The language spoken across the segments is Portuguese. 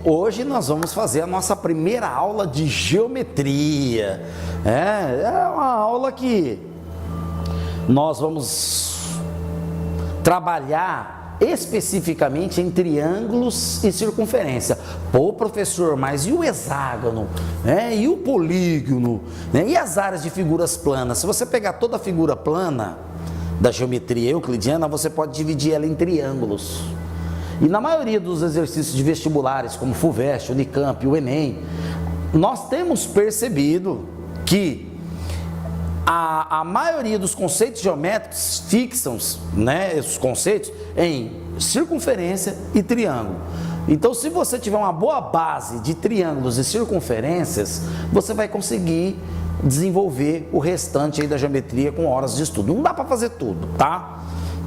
Hoje nós vamos fazer a nossa primeira aula de geometria. É uma aula que nós vamos trabalhar especificamente em triângulos e circunferência. Pô, professor, mas e o hexágono? E o polígono? E as áreas de figuras planas? Se você pegar toda a figura plana da geometria euclidiana, você pode dividir ela em triângulos. E na maioria dos exercícios de vestibulares, como FUVEST, Unicamp, o Enem, nós temos percebido que a maioria dos conceitos geométricos fixam, esses conceitos em circunferência e triângulo. Então, se você tiver uma boa base de triângulos e circunferências, você vai conseguir desenvolver o restante aí da geometria com horas de estudo. Não dá para fazer tudo, tá?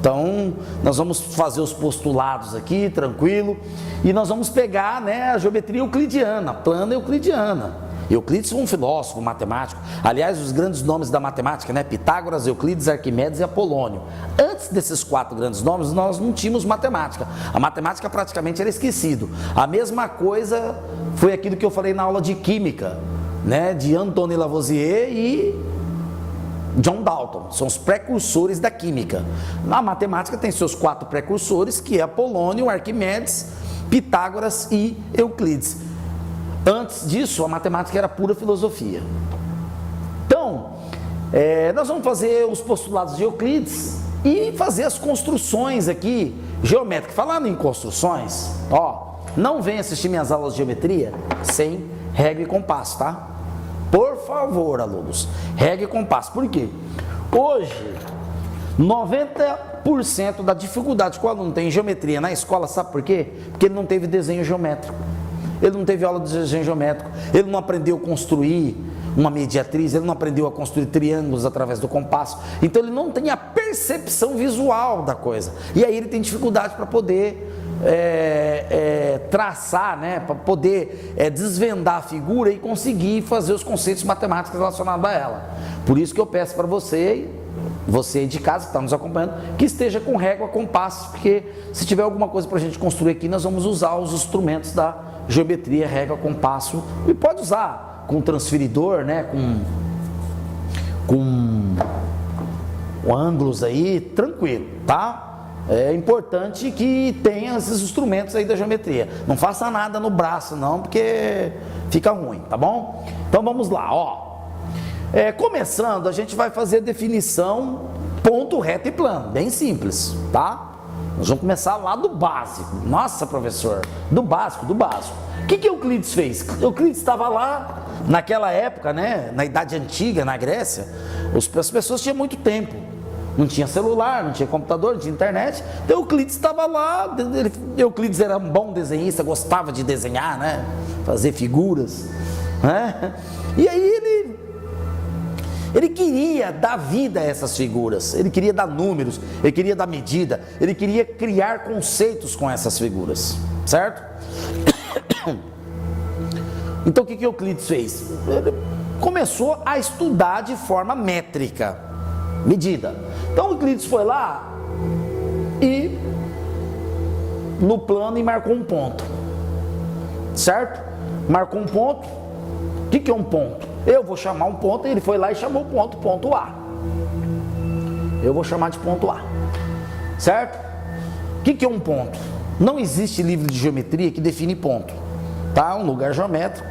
Então, nós vamos fazer os postulados aqui, tranquilo, e nós vamos pegar a geometria euclidiana, plana euclidiana. Euclides foi um filósofo, matemático. Aliás, os grandes nomes da matemática, Pitágoras, Euclides, Arquimedes e Apolônio. Antes desses 4 grandes nomes, nós não tínhamos matemática. A matemática praticamente era esquecido. A mesma coisa foi aquilo que eu falei na aula de química, de Antoine Lavoisier e John Dalton, são os precursores da química. A matemática tem seus 4 precursores, que é Apolônio, Arquimedes, Pitágoras e Euclides. Antes disso, a matemática era pura filosofia. Então, nós vamos fazer os postulados de Euclides e fazer as construções aqui geométricas. Falando em construções, não venha assistir minhas aulas de geometria sem regra e compasso, tá? Por favor, alunos, regra e compasso. Por quê? Hoje, 90% da dificuldade que o aluno tem em geometria na escola, sabe por quê? Porque ele não teve desenho geométrico. Ele não teve aula de desenho geométrico. Ele não aprendeu a construir uma mediatriz, ele não aprendeu a construir triângulos através do compasso. Então, ele não tem a percepção visual da coisa. E aí ele tem dificuldade para poder traçar, para poder desvendar a figura e conseguir fazer os conceitos matemáticos relacionados a ela. Por isso que eu peço para você de casa que está nos acompanhando, que esteja com régua, compasso, porque se tiver alguma coisa para a gente construir aqui, nós vamos usar os instrumentos da geometria, régua, compasso, e pode usar com transferidor, com ângulos aí, tranquilo, tá? É importante que tenha esses instrumentos aí da geometria. Não faça nada no braço não, porque fica ruim, tá bom? Então vamos lá, começando, a gente vai fazer a definição ponto, reto e plano, bem simples, tá? Nós vamos começar lá do básico. Nossa, professor, do básico. O que Euclides fez? Euclides estava lá, naquela época, na Idade Antiga, na Grécia, as pessoas tinham muito tempo. Não tinha celular, não tinha computador, não tinha internet. Então Euclides estava lá. Euclides era um bom desenhista, gostava de desenhar, fazer figuras. E aí ele queria dar vida a essas figuras, ele queria dar números, ele queria dar medida, ele queria criar conceitos com essas figuras, certo? Então o que Euclides fez? Ele começou a estudar de forma métrica, medida. Então Euclides foi lá e no plano e marcou um ponto, certo? Marcou um ponto. O que é um ponto? Eu vou chamar um ponto, ele foi lá e chamou o ponto A. Eu vou chamar de ponto A, certo? O que é um ponto? Não existe livro de geometria que define ponto, tá? Um lugar geométrico,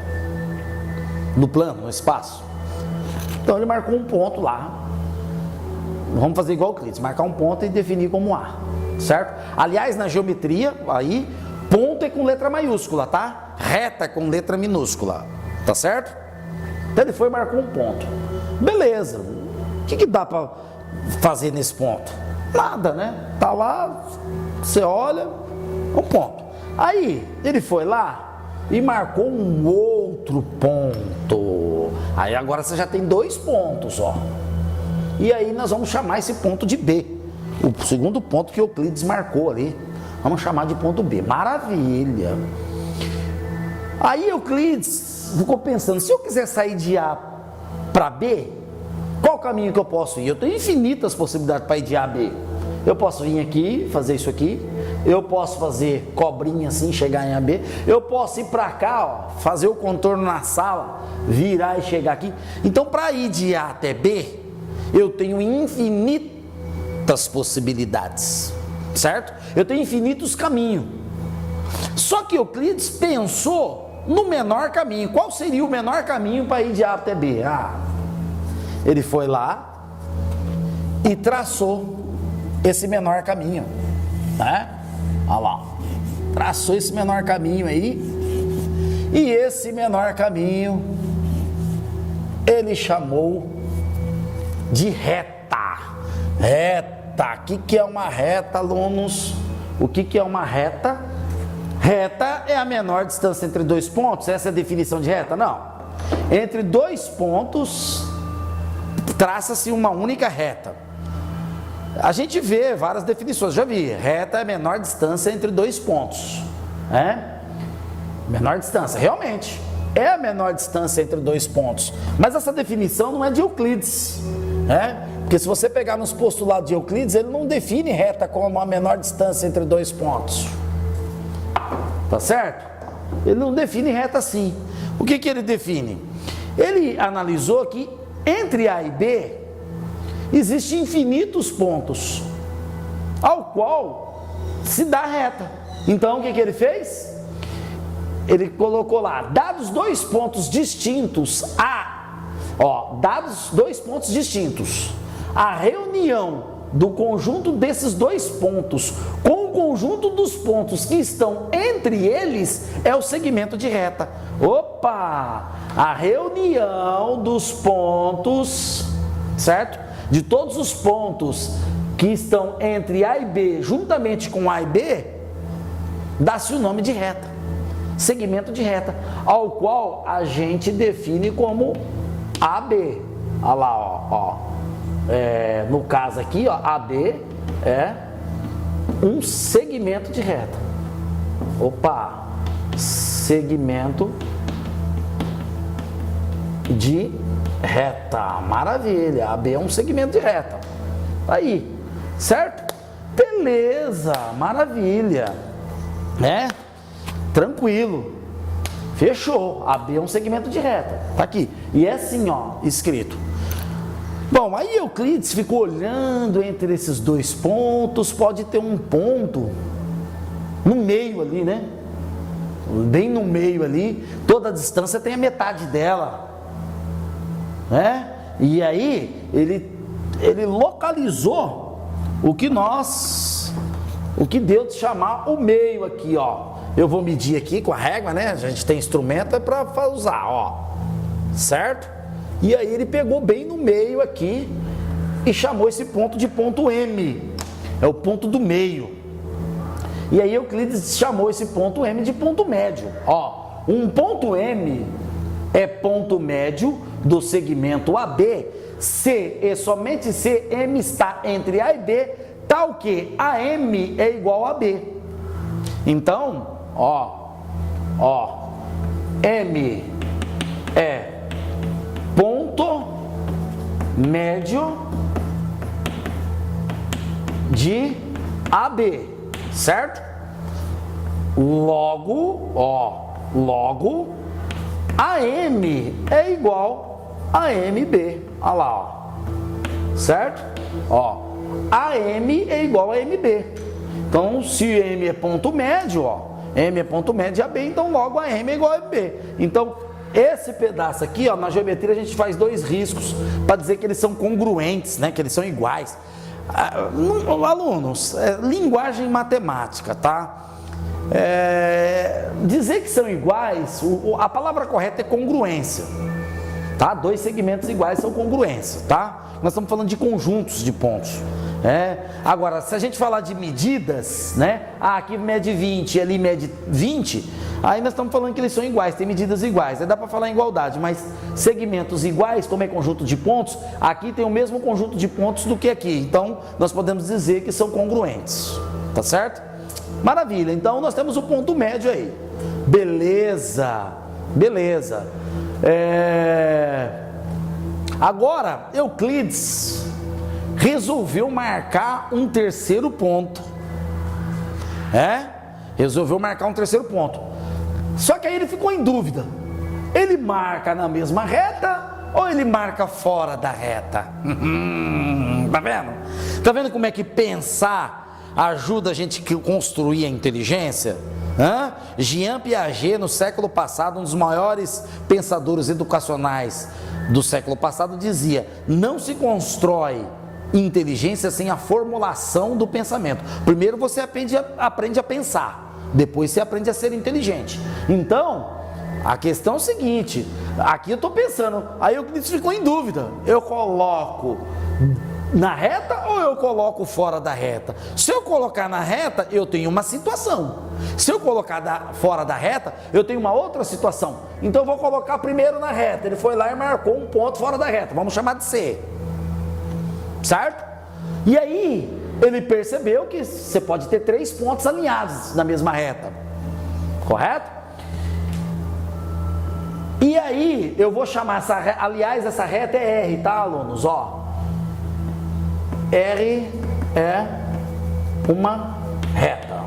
no plano, no espaço. Então ele marcou um ponto lá. Vamos fazer igual o Euclides, marcar um ponto e definir como A, certo? Aliás, na geometria, aí, ponto é com letra maiúscula, tá? Reta é com letra minúscula, tá certo? Então ele foi e marcou um ponto. Beleza, o que dá para fazer nesse ponto? Nada, Tá lá, você olha, um ponto. Aí ele foi lá e marcou um outro ponto. Aí agora você já tem 2 pontos, E aí nós vamos chamar esse ponto de B. O segundo ponto que Euclides marcou ali. Vamos chamar de ponto B. Maravilha. Aí Euclides ficou pensando, se eu quiser sair de A para B, qual caminho que eu posso ir? Eu tenho infinitas possibilidades para ir de A a B. Eu posso vir aqui, fazer isso aqui, Eu posso fazer cobrinha assim, chegar em AB. Eu posso ir para cá, ó, fazer o contorno na sala, virar e chegar aqui. Então, para ir de A até B, eu tenho infinitas possibilidades, certo? Eu tenho infinitos caminhos. Só que Euclides pensou no menor caminho. Qual seria o menor caminho para ir de A até B? Ele foi lá e traçou esse menor caminho, né? Olha lá, traçou esse menor caminho aí, e esse menor caminho ele chamou de reta. Reta, o que é uma reta, alunos? O que é uma reta? Reta é a menor distância entre dois pontos. Essa é a definição de reta? Não. Entre dois pontos traça-se uma única reta. A gente vê várias definições, já vi. Reta é a menor distância entre dois pontos, né? Menor distância, realmente é a menor distância entre dois pontos. Mas essa definição não é de Euclides, né? Porque se você pegar nos postulados de Euclides, ele não define reta como a menor distância entre dois pontos. Tá certo? Ele não define reta assim. O que ele define? Ele analisou que entre A e B existem infinitos pontos ao qual se dá reta. Então o que ele fez? Ele colocou lá, dados dois pontos distintos, dados dois pontos distintos, a reunião do conjunto desses dois pontos com o conjunto dos pontos que estão entre eles é o segmento de reta. Opa! A reunião dos pontos, certo? De todos os pontos que estão entre A e B, juntamente com A e B, dá-se o nome de reta, segmento de reta, ao qual a gente define como AB. Olha lá, no caso aqui, AB é um segmento de reta. Opa! Segmento de reta, maravilha, AB é um segmento de reta, aí, certo? Beleza, maravilha, né? Tranquilo, fechou, AB é um segmento de reta, tá aqui, e é assim, ó, escrito. Bom, aí Euclides ficou olhando entre esses dois pontos, pode ter um ponto no meio ali, né? Bem no meio ali, toda a distância tem a metade dela, né? E aí ele localizou o que deu de chamar o meio aqui, ó. Eu vou medir aqui com a régua, né? A gente tem instrumento para usar, ó, certo? E aí ele pegou bem no meio aqui e chamou esse ponto de ponto M, é o ponto do meio. E aí Euclides chamou esse ponto M de ponto médio. Ó, um ponto M é ponto médio do segmento AB se e somente se M está entre A e B, tal que AM é igual a B. Então, M é ponto médio de AB, certo? Logo, AM é igual a MB. Olha lá, ó, certo? Ó, AM é igual a MB. Então, se M é ponto médio, ó, M é ponto médio de AB, então logo a M é igual a MB. Então, esse pedaço aqui, ó, na geometria a gente faz dois riscos para dizer que eles são congruentes, né? Que eles são iguais. Alunos, linguagem matemática, tá? Dizer que são iguais, a palavra correta é congruência, tá? Dois segmentos iguais são congruência, tá? Nós estamos falando de conjuntos de pontos. Agora, se a gente falar de medidas, né? Aqui mede 20, ali mede 20, aí nós estamos falando que eles são iguais, tem medidas iguais, aí dá para falar em igualdade, mas segmentos iguais, como é conjunto de pontos, aqui tem o mesmo conjunto de pontos do que aqui, então nós podemos dizer que são congruentes, tá certo? Maravilha, então nós temos o ponto médio aí, beleza. Agora, Euclides resolveu marcar um terceiro ponto. Resolveu marcar um terceiro ponto. Só que aí ele ficou em dúvida. Ele marca na mesma reta ou ele marca fora da reta? Tá vendo? Tá vendo como é que pensar ajuda a gente a construir a inteligência? Jean Piaget, no século passado, um dos maiores pensadores educacionais do século passado, dizia: não se constrói inteligência sem a formulação do pensamento. Primeiro você aprende a pensar, depois você aprende a ser inteligente. Então, a questão é o seguinte, aqui eu estou pensando, aí o Euclides ficou em dúvida, eu coloco na reta ou eu coloco fora da reta? Se eu colocar na reta, eu tenho uma situação. Se eu colocar fora da reta, eu tenho uma outra situação. Então eu vou colocar primeiro na reta. Ele foi lá e marcou um ponto fora da reta, vamos chamar de C. Certo? E aí, ele percebeu que você pode ter 3 pontos alinhados na mesma reta. Correto? E aí, eu vou chamar essa reta, aliás, essa reta é R, tá, alunos? Ó, R é uma reta,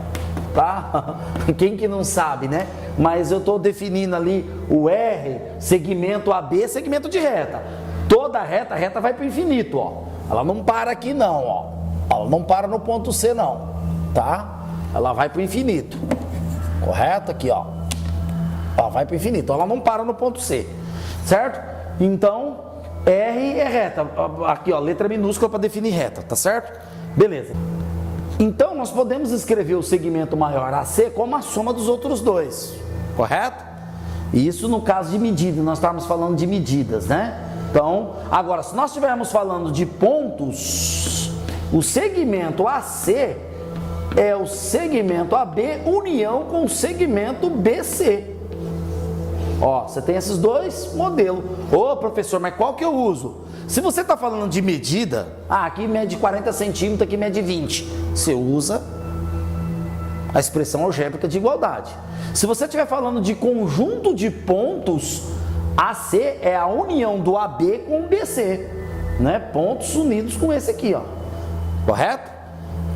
tá? Quem que não sabe, né? Mas eu estou definindo ali o R, segmento AB, segmento de reta. Toda reta, a reta vai para o infinito, ó. Ela não para aqui não, ó. Ela não para no ponto C não, tá? Ela vai para o infinito. Correto? Aqui, ó. Ela vai para o infinito. Ela não para no ponto C, certo? Então, R é reta. Aqui, ó, letra minúscula para definir reta, tá certo? Beleza. Então, nós podemos escrever o segmento maior AC como a soma dos outros dois, correto? Isso no caso de medida, nós estávamos falando de medidas, né? Então, agora, se nós estivermos falando de pontos, o segmento AC é o segmento AB união com o segmento BC. Ó, você tem esses dois modelos. Ô, professor, mas qual que eu uso? Se você está falando de medida, aqui mede 40 centímetros, aqui mede 20. Você usa a expressão algébrica de igualdade. Se você estiver falando de conjunto de pontos, AC é a união do AB com o BC, né? Pontos unidos com esse aqui, ó. Correto?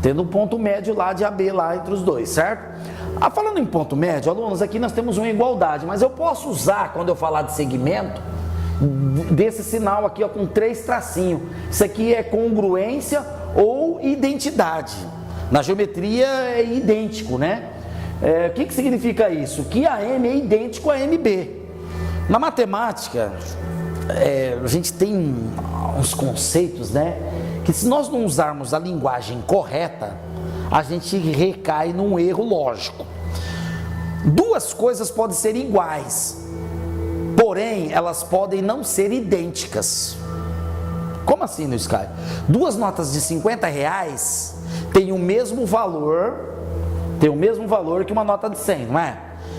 Tendo um ponto médio lá de AB lá entre os dois, certo? Falando em ponto médio, alunos, aqui nós temos uma igualdade, mas eu posso usar, quando eu falar de segmento, desse sinal aqui, ó, com 3 tracinhos. Isso aqui é congruência ou identidade. Na geometria é idêntico, né? O que significa isso? Que AM é idêntico a MB. Na matemática, a gente tem uns conceitos, né? Que se nós não usarmos a linguagem correta, a gente recai num erro lógico. Duas coisas podem ser iguais, porém elas podem não ser idênticas. Como assim no Sky? 2 notas de R$50 têm o mesmo valor, que uma nota de 100, não é?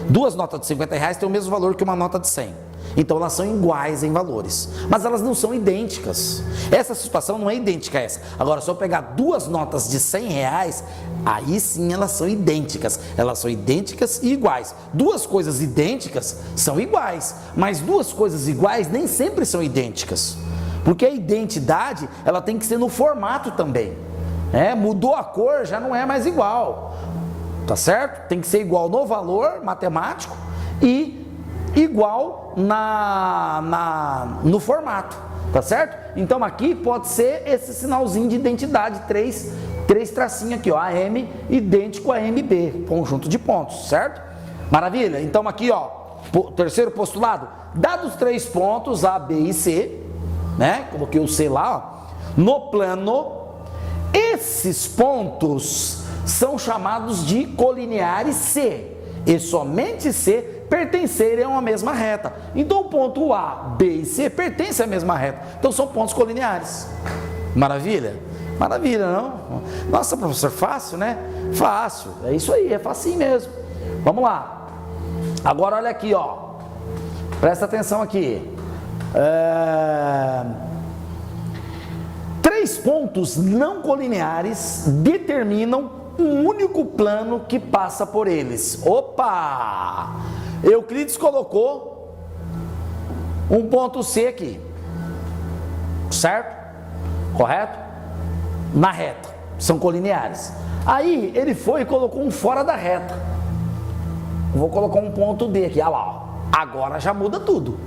2 notas de R$50 têm o mesmo valor que uma nota de 100. Então elas são iguais em valores, mas elas não são idênticas. Essa situação não é idêntica a essa. Agora, se eu pegar 2 notas de R$100, aí sim elas são idênticas. Elas são idênticas e iguais. 2 coisas idênticas são iguais, mas 2 coisas iguais nem sempre são idênticas. Porque a identidade, ela tem que ser no formato também. Mudou a cor, já não é mais igual. Tá certo? Tem que ser igual no valor matemático e igual no formato, tá certo? Então aqui pode ser esse sinalzinho de identidade, 3 tracinhos aqui, ó, AM idêntico a MB, conjunto de pontos, certo? Maravilha? Então aqui, ó, terceiro postulado, dados 3 pontos A, B e C, né? Coloquei o C lá, ó, no plano, esses pontos são chamados de colineares C, e somente C pertencerem a uma mesma reta. Então o ponto A, B e C pertencem à mesma reta. Então são pontos colineares. Maravilha? Maravilha, não? Nossa, professor, fácil, né? Fácil, é isso aí, é facinho mesmo. Vamos lá. Agora olha aqui, ó. Presta atenção aqui. 3 pontos não colineares determinam um único plano que passa por eles. Opa! Euclides colocou um ponto C aqui, certo? Correto? Na reta. são colineares. Aí ele foi e colocou um fora da reta. Eu vou colocar um ponto D aqui, olha lá, ó. Agora já muda tudo,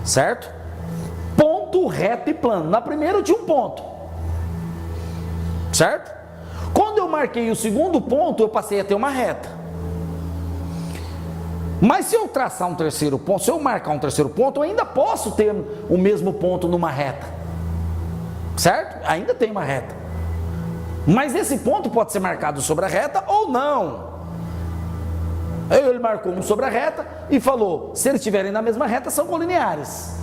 certo? Ponto, reto e plano. Na primeira eu tinha um ponto, certo? Quando eu marquei o segundo ponto, eu passei a ter uma reta. Mas se eu traçar um terceiro ponto, se eu marcar um terceiro ponto, eu ainda posso ter o mesmo ponto numa reta, certo? Ainda tem uma reta. Mas esse ponto pode ser marcado sobre a reta ou não. Aí ele marcou um sobre a reta e falou, se eles estiverem na mesma reta, são colineares.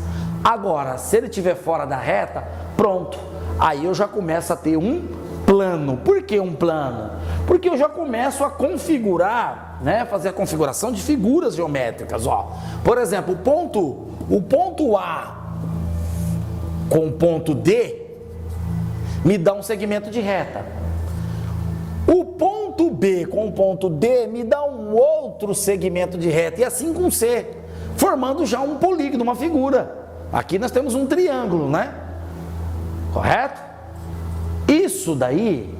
Agora, se ele estiver fora da reta, pronto. Aí eu já começo a ter um plano. Por que um plano? Porque eu já começo a configurar, né, fazer a configuração de figuras geométricas, ó. Por exemplo, o ponto A com o ponto D me dá um segmento de reta. O ponto B com o ponto D me dá um outro segmento de reta, e assim com C, formando já um polígono, uma figura. Aqui nós temos um triângulo, né? Correto? Isso daí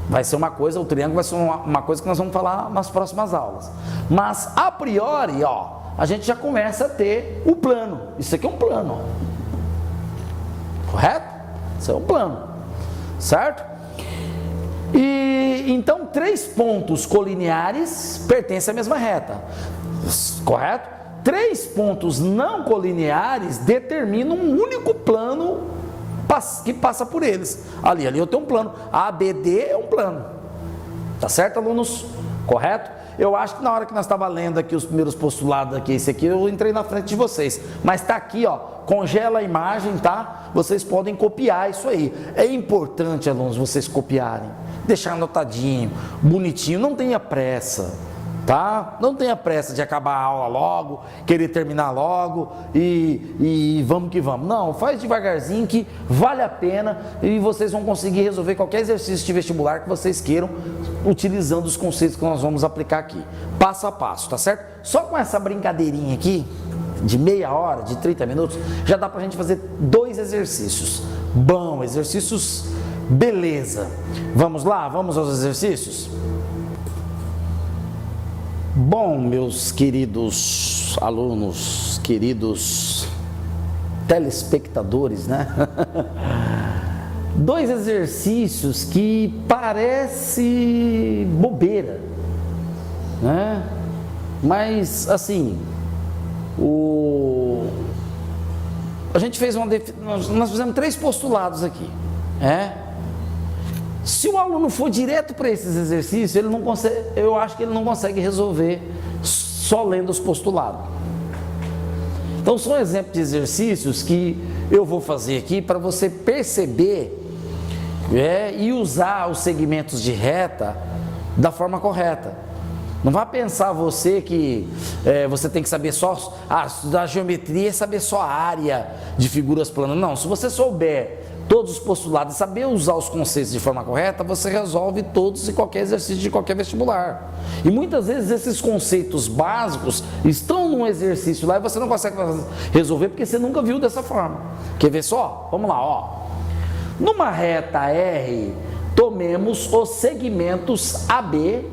vai ser uma coisa, o triângulo vai ser uma coisa que nós vamos falar nas próximas aulas. Mas, a priori, ó, a gente já começa a ter o plano. Isso aqui é um plano, ó. Correto? Isso é um plano, certo? E então 3 pontos colineares pertencem à mesma reta, correto? 3 pontos não colineares determinam um único plano que passa por eles. Ali eu tenho um plano, ABD é um plano, tá certo, alunos? Correto? Eu acho que na hora que nós estávamos lendo aqui os primeiros postulados aqui, esse aqui, eu entrei na frente de vocês. Mas está aqui, ó, congela a imagem, tá? Vocês podem copiar isso aí. É importante, alunos, vocês copiarem. Deixar anotadinho, bonitinho, não tenha pressa, tá? Não tenha pressa de acabar a aula logo, querer terminar logo e vamos que vamos. Não, faz devagarzinho que vale a pena e vocês vão conseguir resolver qualquer exercício de vestibular que vocês queiram, utilizando os conceitos que nós vamos aplicar aqui, passo a passo, tá certo? Só com essa brincadeirinha aqui, de meia hora, de 30 minutos, já dá pra gente fazer 2 exercícios. Bom, exercícios, beleza. Vamos lá, vamos aos exercícios? Bom, meus queridos alunos, queridos telespectadores, né? 2 exercícios que parece bobeira, né? Mas assim, a gente fez nós fizemos 3 postulados aqui, Se o aluno for direto para esses exercícios, ele não consegue, eu acho que ele não consegue resolver só lendo os postulados. Então são exemplos de exercícios que eu vou fazer aqui para você perceber e usar os segmentos de reta da forma correta. Não vá pensar você que você tem que saber só da geometria e saber só a área de figuras planas. Não, se você souber todos os postulados e saber usar os conceitos de forma correta, você resolve todos e qualquer exercício de qualquer vestibular. E muitas vezes esses conceitos básicos estão num exercício lá e você não consegue resolver porque você nunca viu dessa forma. Quer ver só? Vamos lá, ó. Numa reta R, tomemos os segmentos AB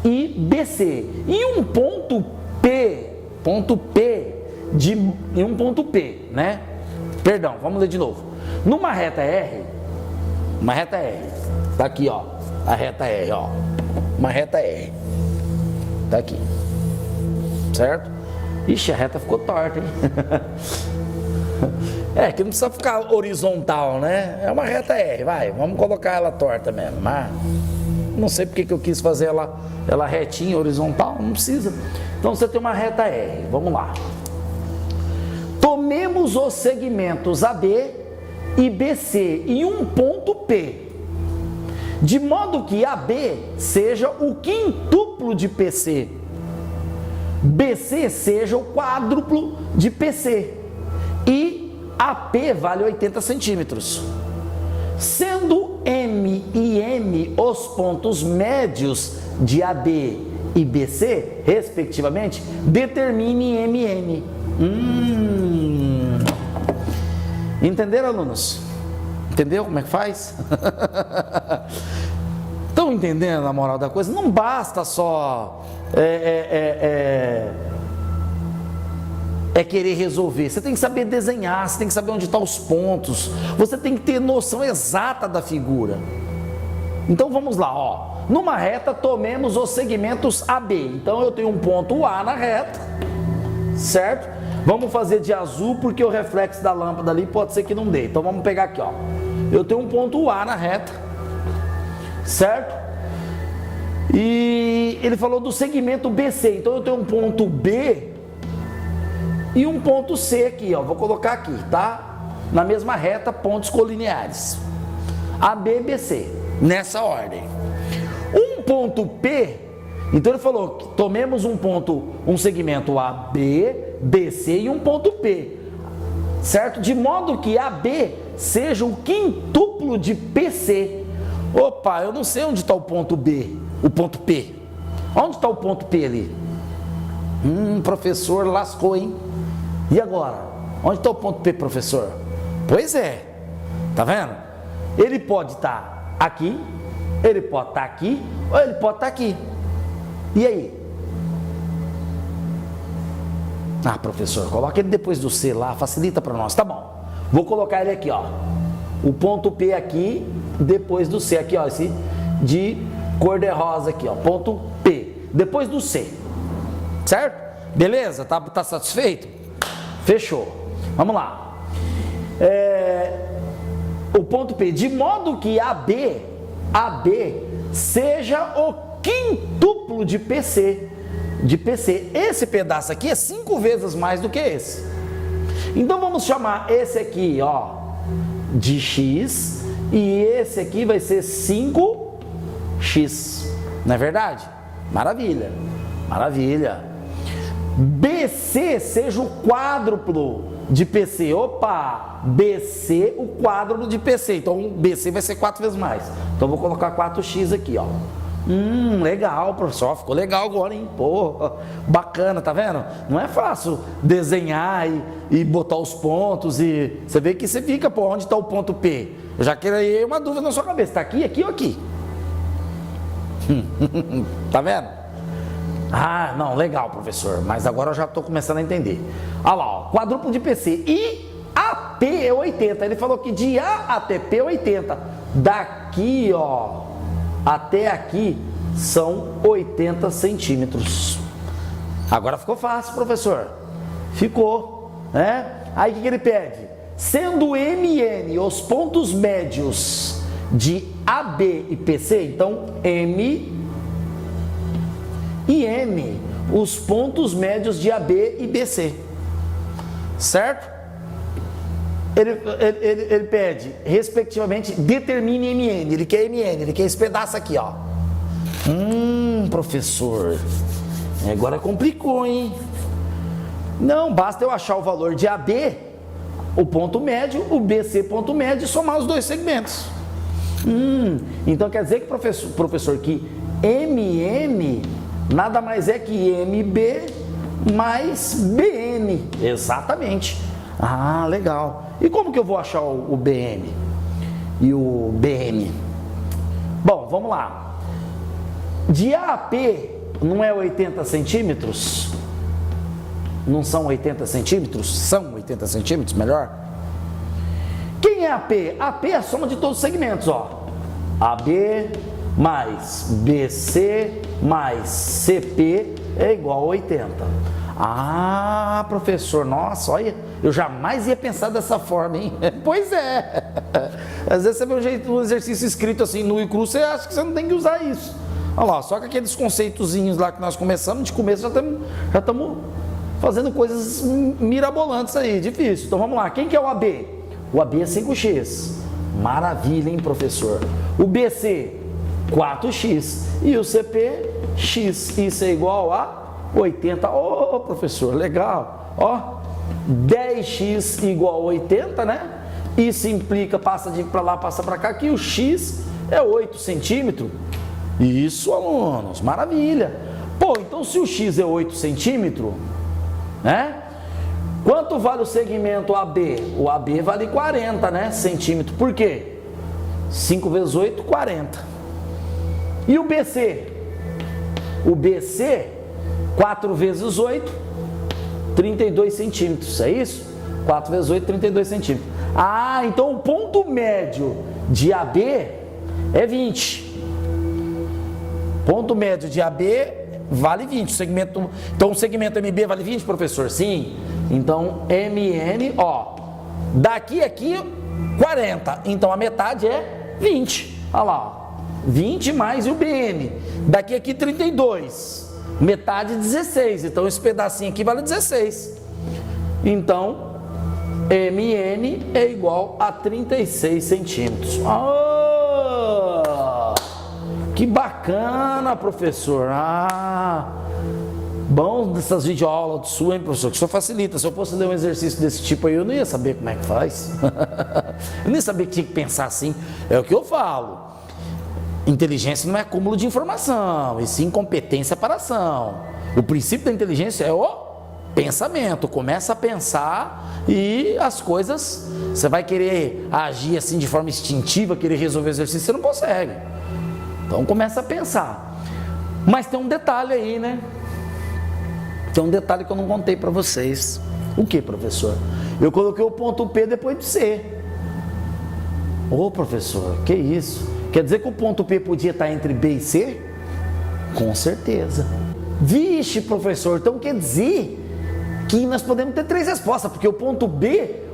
e BC e um ponto P, e um ponto P, né? Perdão, vamos ler de novo. Numa reta R, tá aqui, ó, a reta R, ó, uma reta R, tá aqui, certo? Ixi, a reta ficou torta, hein? Que não precisa ficar horizontal, né? É uma reta R, vai, vamos colocar ela torta mesmo, mas não sei porque que eu quis fazer ela retinha, horizontal, não precisa. Então você tem uma reta R, vamos lá. Tomemos os segmentos AB e BC e um ponto P, de modo que AB seja o quintuplo de PC, BC seja o quádruplo de PC e AP vale 80 centímetros. Sendo M e M os pontos médios de AB e BC, respectivamente, determine MM. Entenderam, alunos? Entendeu como é que faz? Estão entendendo a moral da coisa? Não basta só querer resolver. Você tem que saber desenhar, você tem que saber onde estão os pontos, você tem que ter noção exata da figura. Então vamos lá, ó. Numa reta, tomemos os segmentos AB. Então eu tenho um ponto A na reta, certo? Vamos fazer de azul porque o reflexo da lâmpada ali pode ser que não dê. Então vamos pegar aqui, ó. Eu tenho um ponto A na reta, certo? E ele falou do segmento BC. Então eu tenho um ponto B e um ponto C aqui, ó. Vou colocar aqui, tá? Na mesma reta, pontos colineares. AB, BC. Nessa ordem. Um ponto P, então ele falou que tomemos um segmento AB, BC e um ponto P, certo? De modo que AB seja o quintuplo de PC. Opa, eu não sei onde está o ponto B, o ponto P. Onde está o ponto P ali? Professor, lascou, hein? E agora? Onde está o ponto P, professor? Pois é, tá vendo? Ele pode estar aqui, ele pode estar aqui, ou ele pode estar aqui. E aí? Ah, professor, coloca ele depois do C lá, facilita para nós. Tá bom, vou colocar ele aqui, ó. O ponto P aqui, depois do C aqui, ó. Esse de cor de rosa aqui, ó. Ponto P, depois do C. Certo? Beleza? Tá satisfeito? Fechou. Vamos lá. O ponto P, de modo que AB seja o quintuplo de PC. Esse pedaço aqui é 5 vezes mais do que esse. Então vamos chamar esse aqui, ó, de X, e esse aqui vai ser 5X. Não é verdade? Maravilha, maravilha. BC seja o quádruplo de PC. Opa, BC, o quádruplo de PC. Então BC vai ser 4 vezes mais. Então vou colocar 4x aqui, ó. Legal, professor. Ficou legal agora, hein? Pô, bacana, tá vendo? Não é fácil desenhar e botar os pontos e... Você vê que você fica, pô, onde está o ponto P? Eu já criei uma dúvida na sua cabeça. Tá aqui, aqui ou aqui? Tá vendo? Ah, não, legal, professor, mas agora eu já estou começando a entender. Olha lá, ó, quadruplo de PC e AP é 80. Ele falou que de A até P é 80. Daqui, ó, até aqui são 80 centímetros. Agora ficou fácil, professor. Ficou, né? Aí o que ele pede? Sendo MN os pontos médios de AB e PC, então M e N, os pontos médios de AB e BC, certo? Ele pede, respectivamente, determine MN, ele quer MN, ele quer esse pedaço aqui, ó. Professor, agora complicou, hein? Não, basta eu achar o valor de AB, o ponto médio, o BC ponto médio e somar os dois segmentos. Então quer dizer que, professor, que MN nada mais é que MB mais BN. Exatamente. Ah, legal. E como que eu vou achar o BN e o BN? Bom, vamos lá. De A a P não é 80 centímetros? Não são 80 centímetros? São 80 centímetros, melhor? Quem é AP? AP é a soma de todos os segmentos, ó. AB mais BC mais CP é igual a 80. Ah, professor, nossa, olha, eu jamais ia pensar dessa forma, hein? Pois é. Às vezes você vê um exercício escrito assim, nu e cru, você acha que você não tem que usar isso. Olha lá, só que aqueles conceitozinhos lá que nós começamos, de começo já estamos fazendo coisas mirabolantes aí, difícil. Então vamos lá, quem que é o AB? O AB é 5x. Maravilha, hein, professor? O BC, 4x. E o CP, x. Isso é igual a 80. Ô, professor, legal. Ó, 10x igual a 80, né? Isso implica, passa de para lá, passa para cá, que o x é 8 centímetros. Isso, alunos, maravilha. Pô, então se o x é 8 centímetros, né? Quanto vale o segmento AB? O AB vale 40, né, centímetros. Por quê? 5 vezes 8, 40. E o BC? O BC, 4 vezes 8, 32 centímetros, é isso? 4 vezes 8, 32 centímetros. Ah, então o ponto médio de AB é 20. Ponto médio de AB vale 20. Então o segmento MB vale 20, professor? Sim. Então MN, ó, daqui aqui 40. Então a metade é 20. Olha lá, ó. 20 mais o BM. Daqui aqui 32. Metade 16. Então esse pedacinho aqui vale 16. Então MN é igual a 36 centímetros. Oh, que bacana, professor. Bom dessas videoaulas sua, hein, professor? Que isso facilita. Se eu fosse ler um exercício desse tipo aí, eu não ia saber como é que faz. Eu não ia saber que tinha que pensar assim. É o que eu falo. Inteligência não é acúmulo de informação, e sim competência para ação. O princípio da inteligência é o pensamento. Começa a pensar e as coisas, você vai querer agir assim de forma instintiva, querer resolver o exercício, você não consegue. Então começa a pensar. Mas tem um detalhe aí, né? Tem um detalhe que eu não contei para vocês. O que, professor? Eu coloquei o ponto P depois do C. Ô, professor, que isso? Quer dizer que o ponto P podia estar entre B e C? Com certeza. Vixe, professor, então quer dizer que nós podemos ter 3 respostas, porque o ponto P,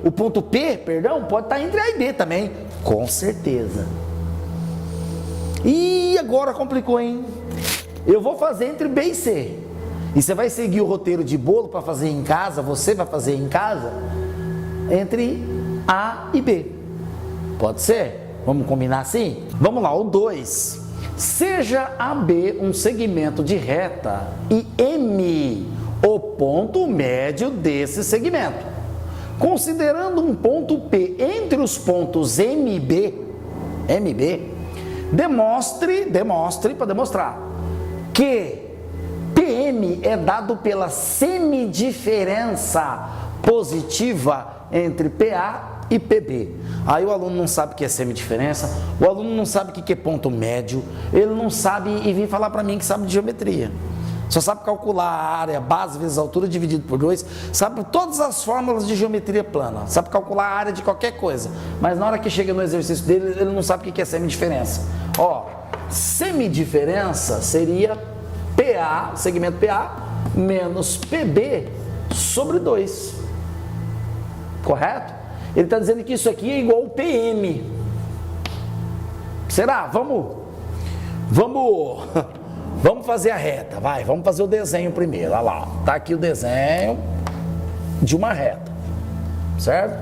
pode estar entre A e B também. Com certeza. E agora complicou, hein? Eu vou fazer entre B e C. E você vai seguir o roteiro de bolo para fazer em casa, você vai fazer em casa, entre A e B. Pode ser? Vamos combinar assim? Vamos lá, o 2. Seja AB um segmento de reta e M o ponto médio desse segmento. Considerando um ponto P entre os pontos MB, demonstre para demonstrar que PM é dado pela semidiferença positiva entre PA e PB. Aí o aluno não sabe o que é semidiferença, o aluno não sabe o que é ponto médio, ele não sabe e vem falar para mim que sabe de geometria. Só sabe calcular a área, base vezes altura dividido por 2, sabe todas as fórmulas de geometria plana, sabe calcular a área de qualquer coisa, mas na hora que chega no exercício dele, ele não sabe o que é semidiferença. Ó, semidiferença seria PA, segmento PA, menos PB sobre 2. Correto? Ele está dizendo que isso aqui é igual ao PM. Será? Vamos fazer a reta, vai, vamos fazer o desenho primeiro. Olha lá, tá aqui o desenho de uma reta, certo?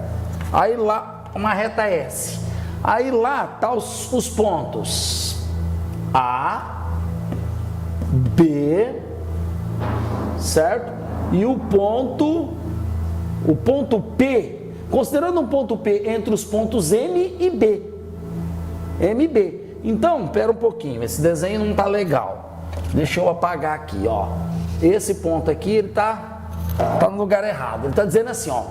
Aí lá, uma reta S. Aí lá tá os pontos A, B, certo? E o ponto P, considerando um ponto P entre os pontos M e B, MB. Então, pera um pouquinho, esse desenho não tá legal. Deixa eu apagar aqui, ó. Esse ponto aqui, ele tá no lugar errado. Ele tá dizendo assim, ó.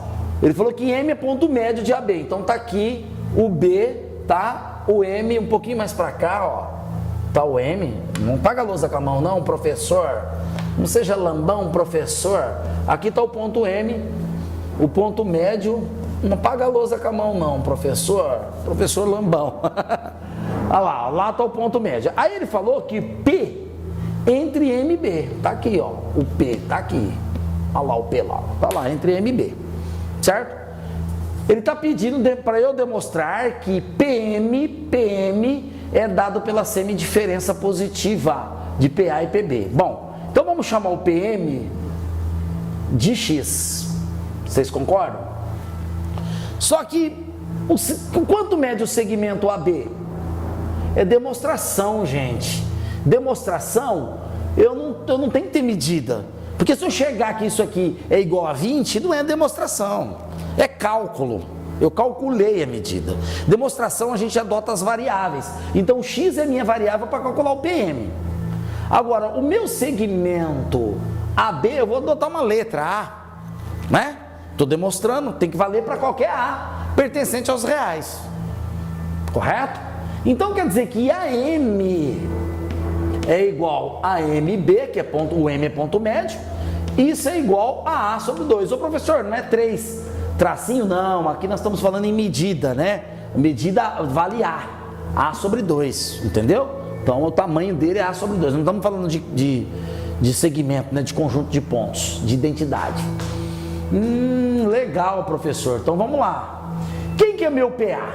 Ele falou que M é ponto médio de AB. Então tá aqui o B, tá? O M um pouquinho mais para cá, ó. Tá o M. Não paga a lousa com a mão não, professor. Não seja lambão, professor. Aqui tá o ponto M. O ponto médio. Não paga a lousa com a mão não, professor. Professor lambão. Olha lá tá o ponto médio. Aí ele falou que P entre M e B, tá aqui, ó, o P tá aqui, olha lá o P lá, tá lá, entre M e B, certo? Ele tá pedindo para eu demonstrar que PM é dado pela semidiferença positiva de PA e PB. Bom, então vamos chamar o PM de X, vocês concordam? Só que, quanto mede o segmento AB? É demonstração, gente. Demonstração, eu não tenho que ter medida. Porque se eu chegar que isso aqui é igual a 20, não é demonstração, é cálculo. Eu calculei a medida. Demonstração a gente adota as variáveis. Então X é minha variável para calcular o PM. Agora, o meu segmento AB, eu vou adotar uma letra A, né? Estou demonstrando, tem que valer para qualquer A pertencente aos reais. Correto? Então quer dizer que AM é igual a MB, que é ponto, o M é ponto médio, isso é igual a A sobre 2. Ô professor, não é 3 tracinho? Não, aqui nós estamos falando em medida, né? Medida vale A sobre 2, entendeu? Então o tamanho dele é A sobre 2, não estamos falando de segmento, né? De conjunto de pontos, de identidade. Legal, professor. Então vamos lá. Quem que é meu PA?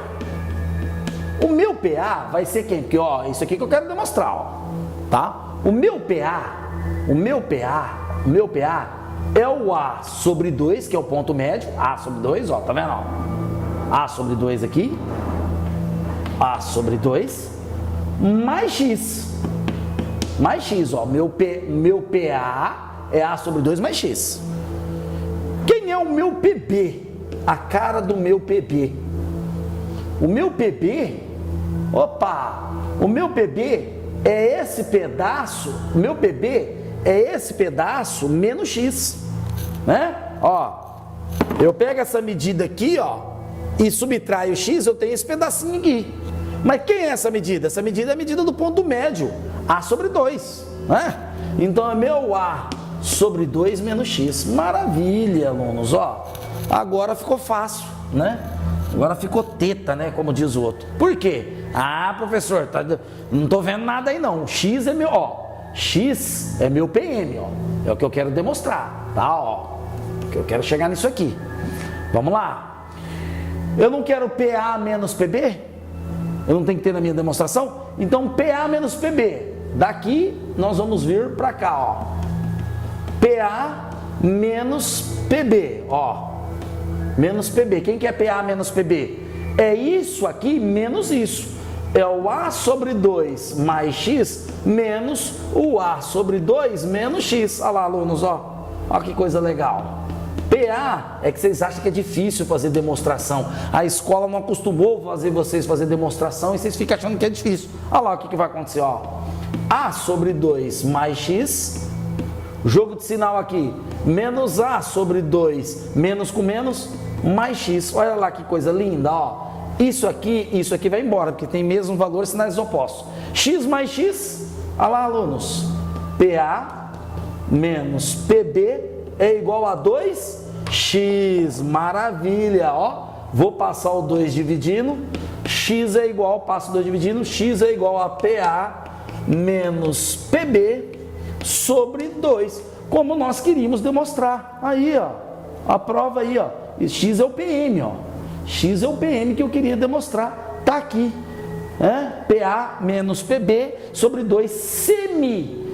O meu PA vai ser quem? Porque, ó, isso aqui que eu quero demonstrar, ó, tá? O meu PA é o A sobre 2, que é o ponto médio, A sobre 2, ó, tá vendo, ó? A sobre 2 aqui, A sobre 2, mais X, ó, meu PA é A sobre 2 mais X. Quem é o meu PB? A cara do meu PB. O meu PB, o meu PB é esse pedaço, menos X, né? Ó, eu pego essa medida aqui, ó, e subtraio X, eu tenho esse pedacinho aqui. Mas quem é essa medida? Essa medida é a medida do ponto médio, A sobre 2, né? Então é meu A sobre 2 menos X. Maravilha, alunos, ó. Agora ficou fácil, né? Agora ficou teta, né? Como diz o outro. Por quê? Ah, professor, não tô vendo nada aí não. X é meu, ó. X é meu PM, ó. É o que eu quero demonstrar, tá? Ó. Que eu quero chegar nisso aqui. Vamos lá. Eu não quero PA menos PB? Eu não tenho que ter na minha demonstração? Então, PA menos PB. Daqui, nós vamos vir para cá, ó. PA menos PB, ó. Menos PB. Quem que é PA menos PB? É isso aqui menos isso. É o A sobre 2 mais X menos o A sobre 2 menos X. Olha lá, alunos, ó. Olha que coisa legal. PA é que vocês acham que é difícil fazer demonstração. A escola não acostumou vocês fazer demonstração e vocês ficam achando que é difícil. Olha lá o que vai acontecer, ó. A sobre 2 mais X, jogo de sinal aqui, menos A sobre 2, menos com menos, mais X. Olha lá que coisa linda, ó. Isso aqui vai embora, porque tem mesmo valor, sinais opostos. X mais X, olha lá, alunos. PA menos PB é igual a 2x. Maravilha, ó. Vou passar o 2 dividindo. X é igual, passo o 2 dividindo. X é igual a PA menos PB sobre 2. Como nós queríamos demonstrar. Aí, ó. A prova aí, ó. X é o PM, ó. X é o PM que eu queria demonstrar. Tá aqui. PA menos PB sobre 2 semi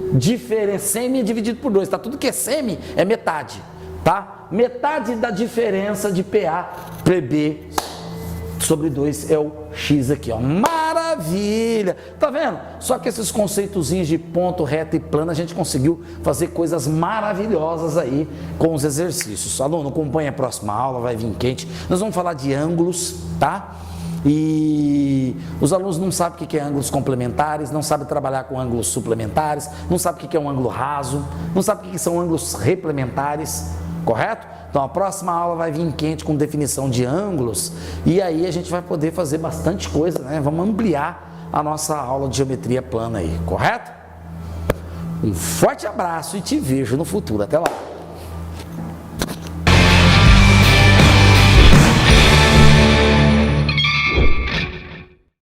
dividido por 2, tá? Tudo que é semi é metade, tá? Metade da diferença de PA PB sobre 2 é o X aqui, ó. Maravilha! Tá vendo? Só que esses conceitozinhos de ponto, reto e plano, a gente conseguiu fazer coisas maravilhosas aí com os exercícios. Aluno, acompanha a próxima aula, vai vir quente. Nós vamos falar de ângulos, tá? E os alunos não sabem o que é ângulos complementares, não sabem trabalhar com ângulos suplementares, não sabem o que é um ângulo raso, não sabem o que são ângulos replementares, correto? Então a próxima aula vai vir quente com definição de ângulos e aí a gente vai poder fazer bastante coisa, né? Vamos ampliar a nossa aula de geometria plana aí, correto? Um forte abraço e te vejo no futuro. Até lá!